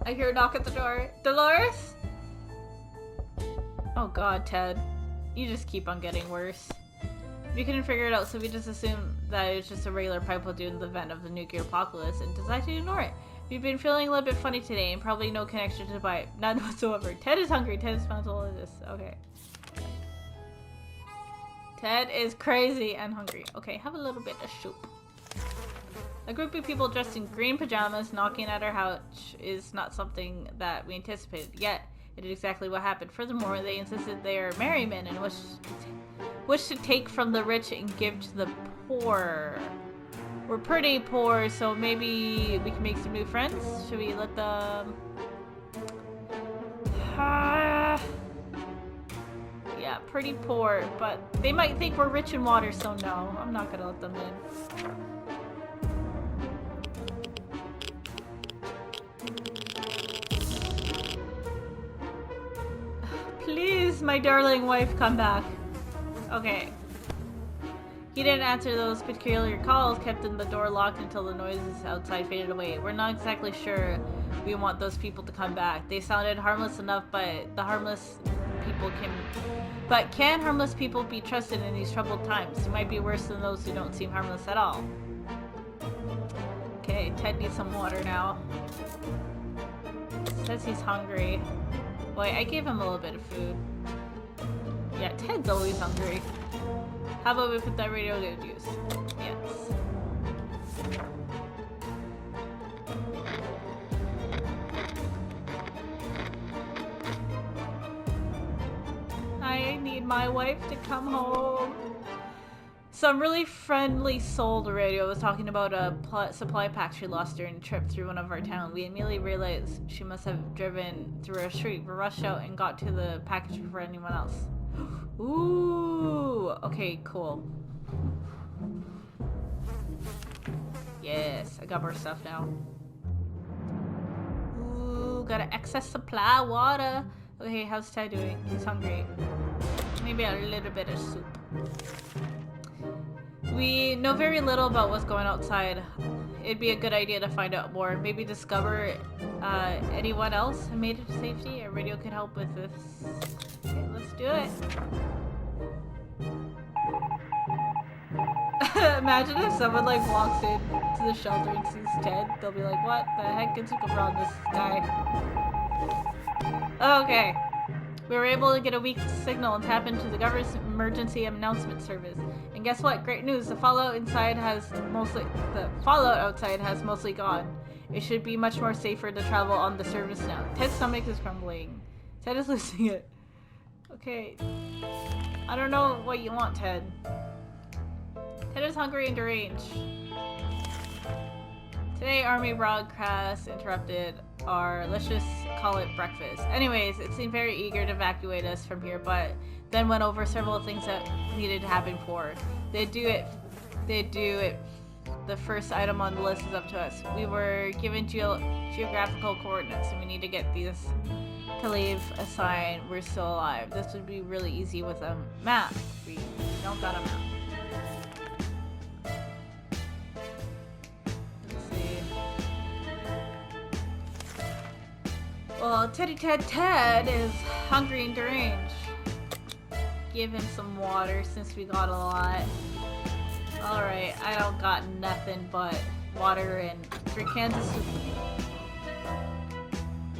I hear a knock at the door. Dolores? Oh god, Ted. You just keep on getting worse. We couldn't figure it out, so we just assumed that it's just a regular pipe hole due to the event of the nuclear apocalypse and decided to ignore it. We've been feeling a little bit funny today and probably no connection to the pipe. None whatsoever. Ted is hungry. Ted smells all of this. Okay. Ted is crazy and hungry. Okay, have a little bit of soup. A group of people dressed in green pajamas knocking at our house is not something that we anticipated. Yet, it is exactly what happened. Furthermore, they insisted they are merry men and wish to take from the rich and give to the poor. We're pretty poor, so maybe we can make some new friends? Should we let them... Yeah, pretty poor, but they might think we're rich in water, so no. I'm not gonna let them in. Please, my darling wife, come back. Okay. He didn't answer those peculiar calls, kept the door locked until the noises outside faded away. We're not exactly sure we want those people to come back. They sounded harmless enough, but can harmless people be trusted in these troubled times? They might be worse than those who don't seem harmless at all. Okay, Ted needs some water now. Says he's hungry. Wait, I gave him a little bit of food. Yeah, Ted's always hungry. How about we put that radio to use? Yes. I need my wife to come home. Some really friendly soul radio was talking about a supply pack she lost during a trip through one of our towns. We immediately realized she must have driven through our street. We rushed out and got to the package before anyone else. Ooh, okay, cool. Yes, I got more stuff now. Ooh, got an excess supply of water. Okay, how's Ty doing? He's hungry. Maybe a little bit of soup. We know very little about what's going outside. It'd be a good idea to find out more. Maybe discover anyone else who made it to safety. A radio could help with this. Okay, let's do it. Imagine if someone like walks in to the shelter and sees Ted. They'll be like, what the heck is going on this guy? Okay. We were able to get a weak signal and tap into the government's emergency announcement service. And guess what? Great news. The fallout outside has mostly gone. It should be much more safer to travel on the service now. Ted's stomach is crumbling. Ted is losing it. Okay. I don't know what you want, Ted. Ted is hungry and deranged. Today, Army broadcast interrupted our, let's just call it breakfast. Anyways, it seemed very eager to evacuate us from here, but then went over several things that needed to happen before. They'd do it. The first item on the list is up to us. We were given geographical coordinates, and we need to get these to leave a sign we're still alive. This would be really easy with a map. We don't got a map. Well, Ted is hungry and deranged. Give him some water since we got a lot. Alright, I don't got nothing but water and 3 cans of soup.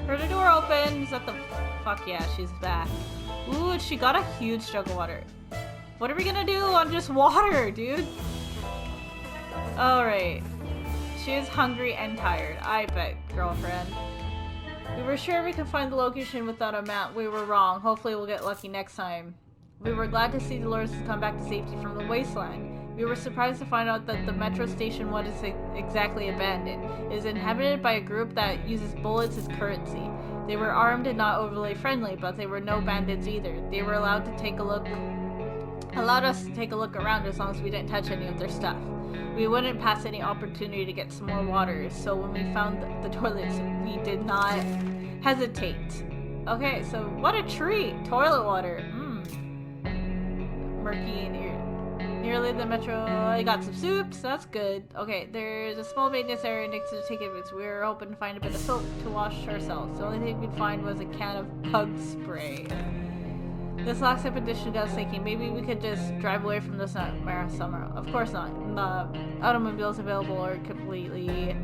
Heard the door open. Is that the... Fuck yeah, she's back. Ooh, and she got a huge jug of water. What are we gonna do on just water, dude? Alright. She is hungry and tired. I bet, girlfriend. We were sure we could find the location without a map. We were wrong. Hopefully we'll get lucky next time. We were glad to see Dolores come back to safety from the wasteland. We were surprised to find out that the metro station wasn't exactly abandoned. It is inhabited by a group that uses bullets as currency. They were armed and not overly friendly, but they were no bandits either. They were allowed us to take a look around as long as we didn't touch any of their stuff. We wouldn't pass any opportunity to get some more water, so when we found the toilets, we did not hesitate. Okay, so what a treat! Toilet water. Murky and Nearly the metro. I got some soups. That's good. Okay, there's a small maintenance area next to the ticket booth. We were hoping to find a bit of soap to wash ourselves. The only thing we'd find was a can of pug spray. This last expedition got us thinking maybe we could just drive away from this nightmare somewhere. Of course not. The automobiles available are completely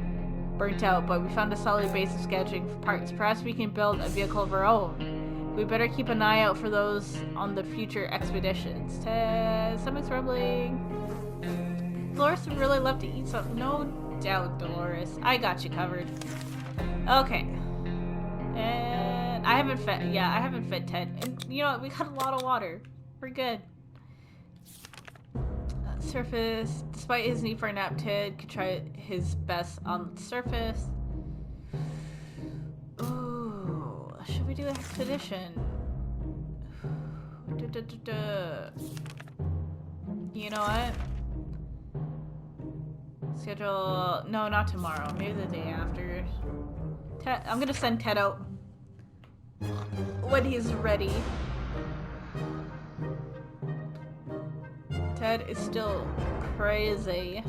burnt out, but we found a solid base of sketching for parts. Perhaps we can build a vehicle of our own. We better keep an eye out for those on the future expeditions. Stomach's rumbling. Dolores would really love to eat something. No doubt, Dolores. I got you covered. Okay. And I haven't fed Ted. And you know what? We got a lot of water. We're good. Surface. Despite his need for a nap, Ted could try his best on the surface. Ooh. Should we do an expedition? You know what? Schedule... No, not tomorrow. Maybe the day after. Ted, I'm gonna send Ted out when he's ready. Ted is still crazy.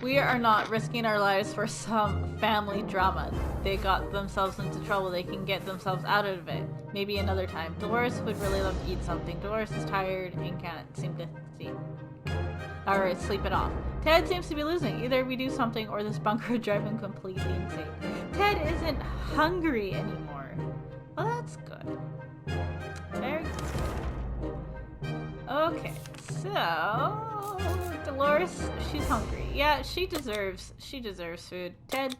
We are not risking our lives for some family drama. They got themselves into trouble. They can get themselves out of it. Maybe another time. Dolores would really love to eat something. Dolores is tired and can't seem to sleep. Alright, sleep it off. Ted seems to be losing. Either we do something or this bunker would drive him completely insane. Ted isn't hungry anymore. Well, that's good. Very good. Okay, so Dolores, she's hungry. Yeah, she deserves food. Ted,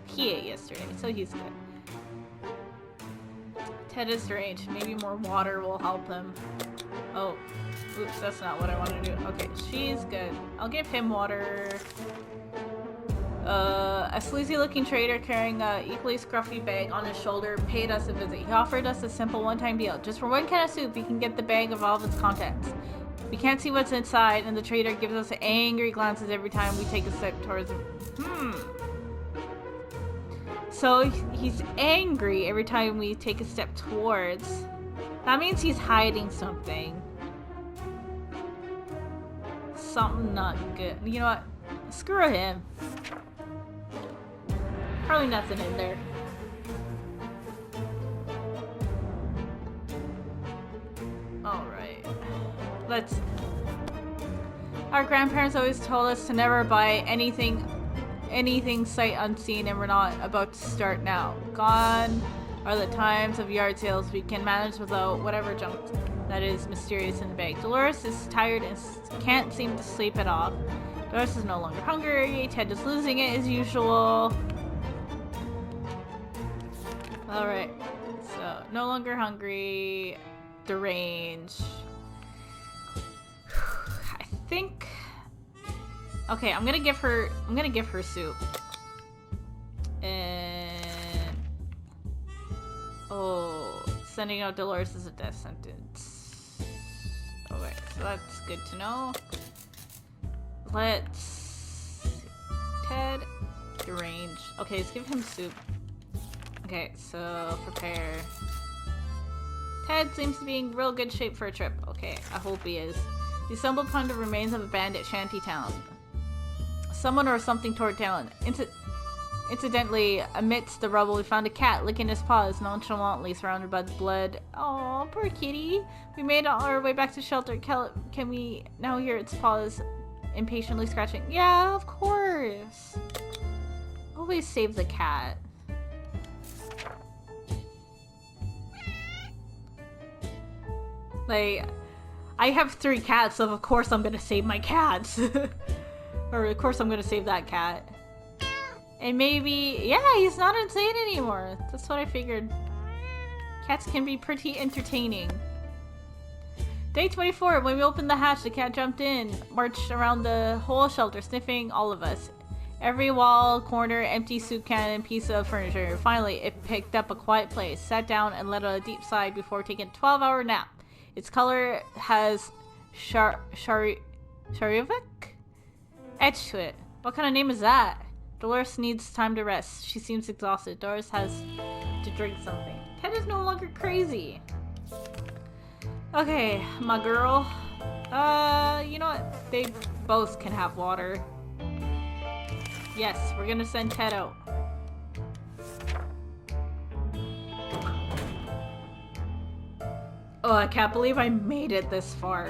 he ate yesterday, so he's good. Ted is deranged. Maybe more water will help him. Oh, oops, that's not what I want to do. Okay, she's good. I'll give him water. A sleazy-looking trader carrying a equally scruffy bag on his shoulder paid us a visit. He offered us a simple one-time deal. Just for one can of soup, we can get the bag of all of its contents. We can't see what's inside, and the trader gives us angry glances every time we take a step towards him. So he's angry every time we take a step towards. That means he's hiding something. Something not good. You know what? Screw him. Probably nothing in there. Alright. Let's... Our grandparents always told us to never buy anything sight unseen, and we're not about to start now. Gone are the times of yard sales. We can manage without whatever junk that is mysterious in the bag. Dolores is tired and can't seem to sleep it off. Dolores is no longer hungry. Ted is losing it as usual. Alright, so no longer hungry, deranged. I think... Okay, I'm gonna give her soup. And... Oh, sending out Dolores is a death sentence. Okay, so that's good to know. Let's... Ted, deranged. Okay, let's give him soup. Okay, so prepare. Ted seems to be in real good shape for a trip. Okay, I hope he is. We stumbled upon the remains of a bandit shanty town. Someone or something tore it down. Incidentally, amidst the rubble, we found a cat licking his paws nonchalantly, surrounded by the blood. Oh, poor kitty. We made our way back to shelter. Can we now hear its paws impatiently scratching? Yeah, of course. Always save the cat. Like, I have 3 cats, so of course I'm gonna save my cats. Or of course I'm gonna save that cat. And maybe, yeah, he's not insane anymore. That's what I figured. Cats can be pretty entertaining. Day 24, when we opened the hatch, the cat jumped in, marched around the whole shelter, sniffing all of us. Every wall, corner, empty soup can, and piece of furniture. Finally, it picked up a quiet place, sat down, and let out a deep sigh before taking a 12-hour nap. Its color has Sharivik etched to it. What kind of name is that? Dolores needs time to rest. She seems exhausted. Dolores has to drink something. Ted is no longer crazy. Okay, my girl. You know what? They both can have water. Yes, we're gonna send Ted out. Oh, I can't believe I made it this far.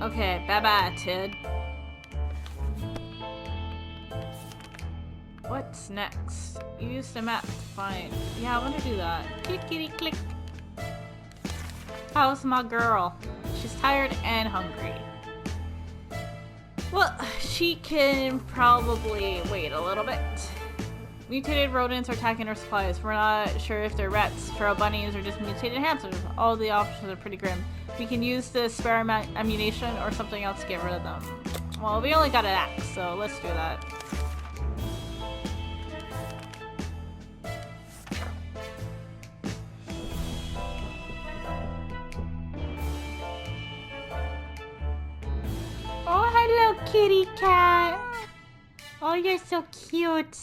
Okay, bye-bye, Ted. What's next? Use the map to find. Yeah, I want to do that. Clickety click. How's my girl? She's tired and hungry. Well, she can probably wait a little bit. Mutated rodents are attacking our supplies. We're not sure if they're rats, feral bunnies, or just mutated hamsters. All the options are pretty grim. We can use the spare ammunition or something else to get rid of them. Well, we only got an axe, so let's do that. Oh, hello, kitty cat. Oh, you're so cute.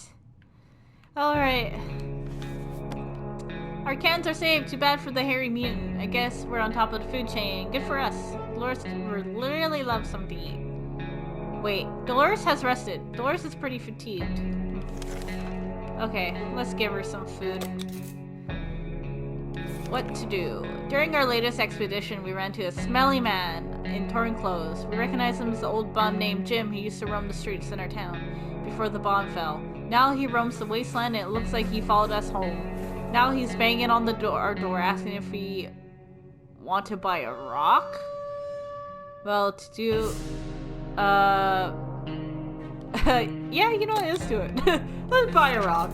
Alright. Our cans are saved. Too bad for the hairy mutant. I guess we're on top of the food chain. Good for us. Dolores really loves something to eat. Wait, Dolores has rested. Dolores is pretty fatigued. Okay, let's give her some food. What to do? During our latest expedition, we ran to a smelly man in torn clothes. We recognized him as the old bum named Jim who used to roam the streets in our town before the bomb fell. Now he roams the wasteland and it looks like he followed us home. Now he's banging on our door asking if we want to buy a rock? Well, to do... yeah, you know what? Let's do it. Let's buy a rock.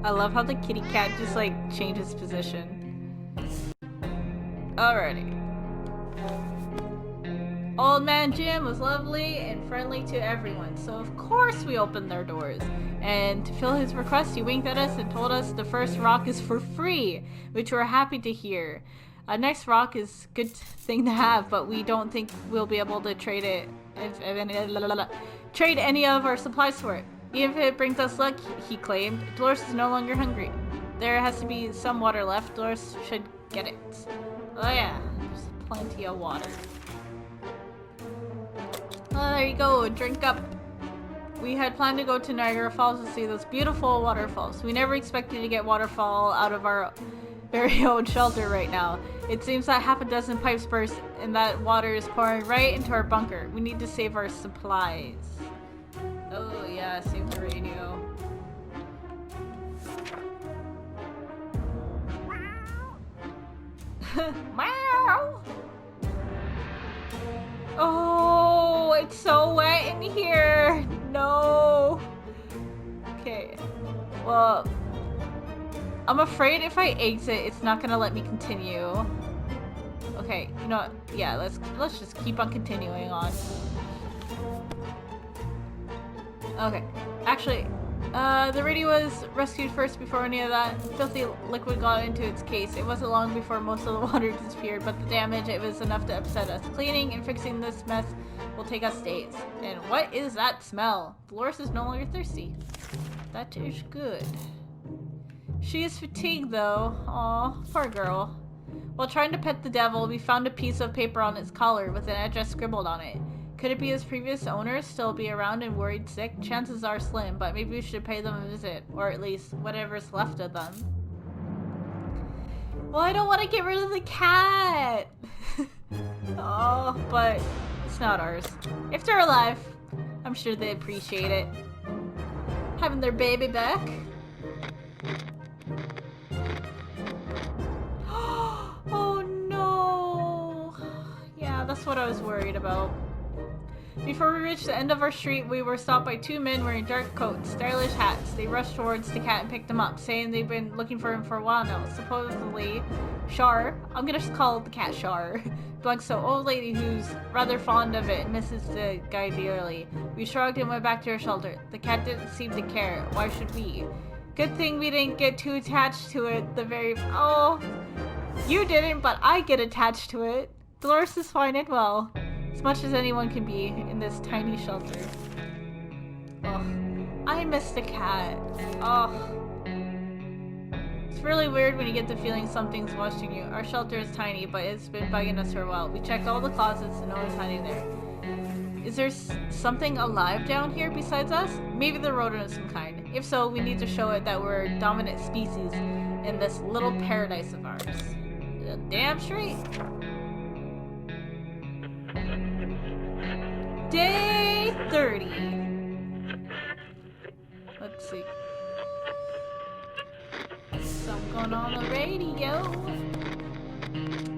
I love how the kitty cat just like changes position. Alrighty. Old Man Jim was lovely and friendly to everyone, so of course we opened their doors. And to fill his request, he winked at us and told us the first rock is for free, which we're happy to hear. Next rock is a good thing to have, but we don't think we'll be able to trade it. Trade any of our supplies for it. Even if it brings us luck, he claimed. Dolores is no longer hungry. There has to be some water left. Dolores should get it. Oh yeah, there's plenty of water. Oh, there you go, drink up. We had planned to go to Niagara Falls to see those beautiful waterfalls. We never expected to get waterfall out of our very own shelter right now. It seems that half a dozen pipes burst and that water is pouring right into our bunker. We need to save our supplies. Oh yeah, save the radio. Meow! Oh, it's so wet in here. No. Okay. Well, I'm afraid if I exit, it's not gonna let me continue. Okay, you know what? Yeah, let's just keep on continuing on. Okay. Actually, the radio was rescued first before any of that filthy liquid got into its case. It wasn't long before most of the water disappeared, but the damage, it was enough to upset us. Cleaning and fixing this mess will take us days. And what is that smell? Dolores is no longer thirsty. That is good. She is fatigued though. Aw, poor girl. While trying to pet the devil, we found a piece of paper on its collar with an address scribbled on it. Could it be his previous owners still be around and worried sick? Chances are slim, but maybe we should pay them a visit, or at least whatever's left of them. Well, I don't want to get rid of the cat! Oh, but it's not ours. If they're alive, I'm sure they appreciate it. Having their baby back. Oh no! Yeah, that's what I was worried about. Before we reached the end of our street, we were stopped by two men wearing dark coats, stylish hats. They rushed towards the cat and picked him up, saying they've been looking for him for a while now. Supposedly, Char, I'm gonna just call the cat Char, belongs to an old lady who's rather fond of it and misses the guy dearly. We shrugged and went back to our shelter. The cat didn't seem to care. Why should we? Good thing we didn't get too attached to it. Oh, you didn't, but I get attached to it. Dolores is fine and well. As much as anyone can be in this tiny shelter. Ugh. I miss the cat. Ugh. It's really weird when you get the feeling something's watching you. Our shelter is tiny, but it's been bugging us for a while. We checked all the closets and no one's hiding there. Is there something alive down here besides us? Maybe the rodent of some kind. If so, we need to show it that we're a dominant species in this little paradise of ours. Damn straight. Day 30. Let's see. Something going on the radio.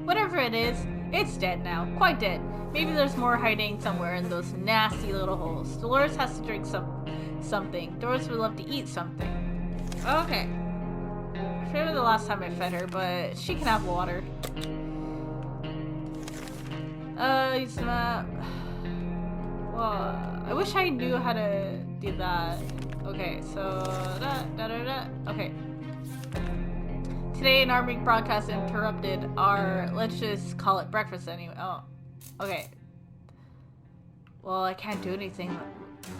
Whatever it is, it's dead now. Quite dead. Maybe there's more hiding somewhere in those nasty little holes. Dolores has to drink something. Dolores would love to eat something. Okay. I forget the last time I fed her, but she can have water. Use the map. Well, I wish I knew how to do that. Okay, so okay. Today, an arming broadcast interrupted our, let's just call it breakfast anyway. Oh, okay. Well, I can't do anything.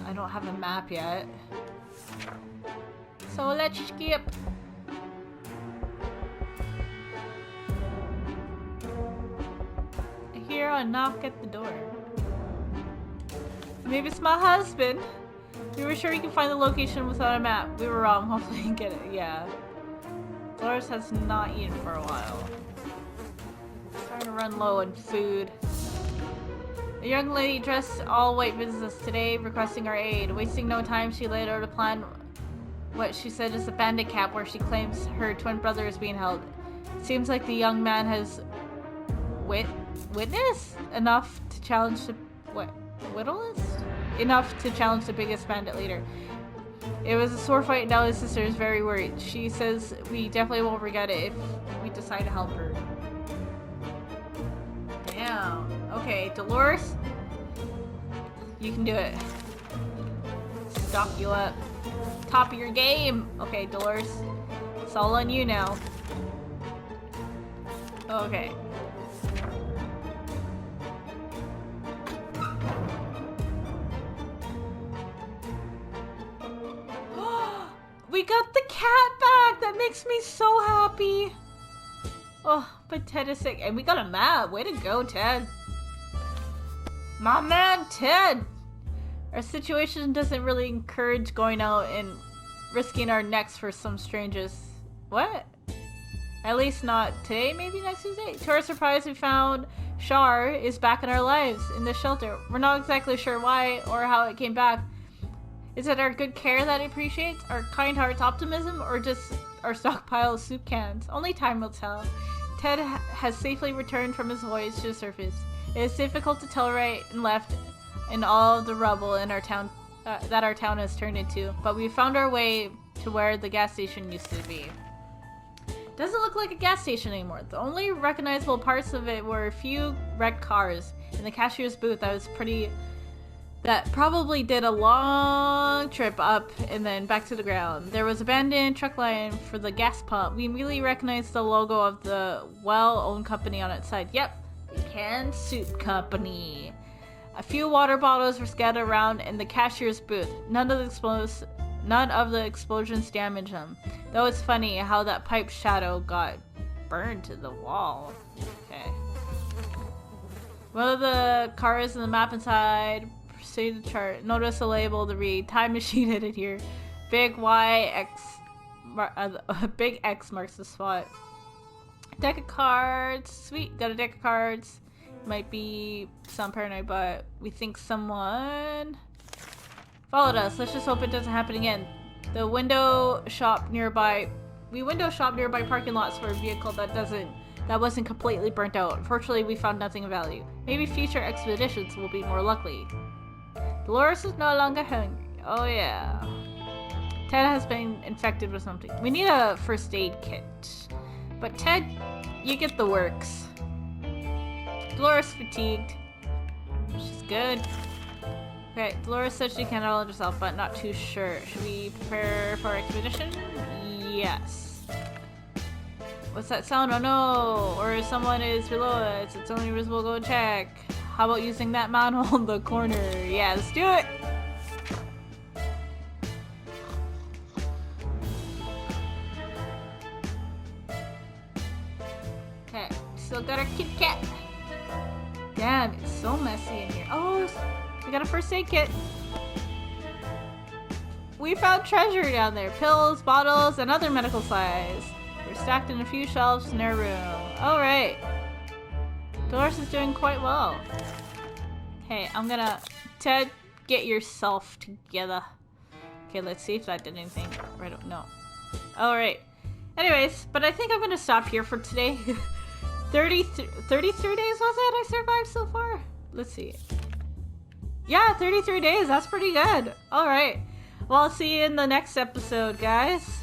I don't have a map yet. So let's skip. I hear a knock at the door. Maybe it's my husband. We were sure we could find the location without a map. We were wrong. Hopefully you can get it. Yeah. Dolores has not eaten for a while. Starting to run low on food. A young lady dressed all white visits us today, requesting our aid. Wasting no time, she laid out a plan. What she said is a bandit camp where she claims her twin brother is being held. It seems like the young man has witness enough to challenge the enough to challenge the biggest bandit leader. It was a sore fight and now his sister is very worried. She says we definitely won't regret it if we decide to help her. Damn. Okay, Dolores. You can do it. Stock you up. Top of your game. Okay, Dolores. It's all on you now. Okay. We got the cat back! That makes me so happy! Oh, but Ted is sick. And we got a map! Way to go, Ted! My man, Ted! Our situation doesn't really encourage going out and risking our necks for some strangers. What? At least not today, maybe next Tuesday? To our surprise, we found Shar is back in our lives, in the shelter. We're not exactly sure why or how it came back. Is it our good care that it appreciates? Our kind heart's optimism? Or just our stockpile of soup cans? Only time will tell. Ted has safely returned from his voyage to the surface. It is difficult to tell right and left in all of the rubble in our town that our town has turned into, but we found our way to where the gas station used to be. Doesn't look like a gas station anymore. The only recognizable parts of it were a few wrecked cars in the cashier's booth that probably did a long trip up and then back to the ground. There was abandoned truck line for the gas pump. We immediately recognized the logo of the well-owned company on its side. Yep, the Canned Soup Company. A few water bottles were scattered around in the cashier's booth. None of the explosions damaged them. Though it's funny how that pipe shadow got burned to the wall. Okay. One of the cars in the map inside. Proceed to chart. Notice a label to read time machine hidden here. Big X marks the spot. Deck of cards. Sweet, got a deck of cards. Might be some paranoid, but we think someone followed us. Let's just hope it doesn't happen again. We window shop nearby parking lots for a vehicle that wasn't completely burnt out. Unfortunately, we found nothing of value. Maybe future expeditions will be more lucky. Dolores is no longer hungry. Oh yeah. Ted has been infected with something. We need a first aid kit. But Ted, you get the works. Dolores fatigued. She's good. Okay, Dolores said she can handle it herself, but not too sure. Should we prepare for expedition? Yes. What's that sound? Oh no! Or someone is below us. It's only visible. Go check. How about using that manhole in the corner? Yeah, let's do it! Okay, still got our Kit Kat. Damn, it's so messy in here. Oh, we got a first aid kit. We found treasure down there. Pills, bottles, and other medical supplies. We're stacked in a few shelves in our room. Alright. Dolores is doing quite well. Hey, I'm gonna... Ted, get yourself together. Okay, let's see if that did anything. I don't know. Alright. Anyways, but I think I'm gonna stop here for today. 33 days was it I survived so far? Let's see. Yeah, 33 days. That's pretty good. Alright. Well, I'll see you in the next episode, guys.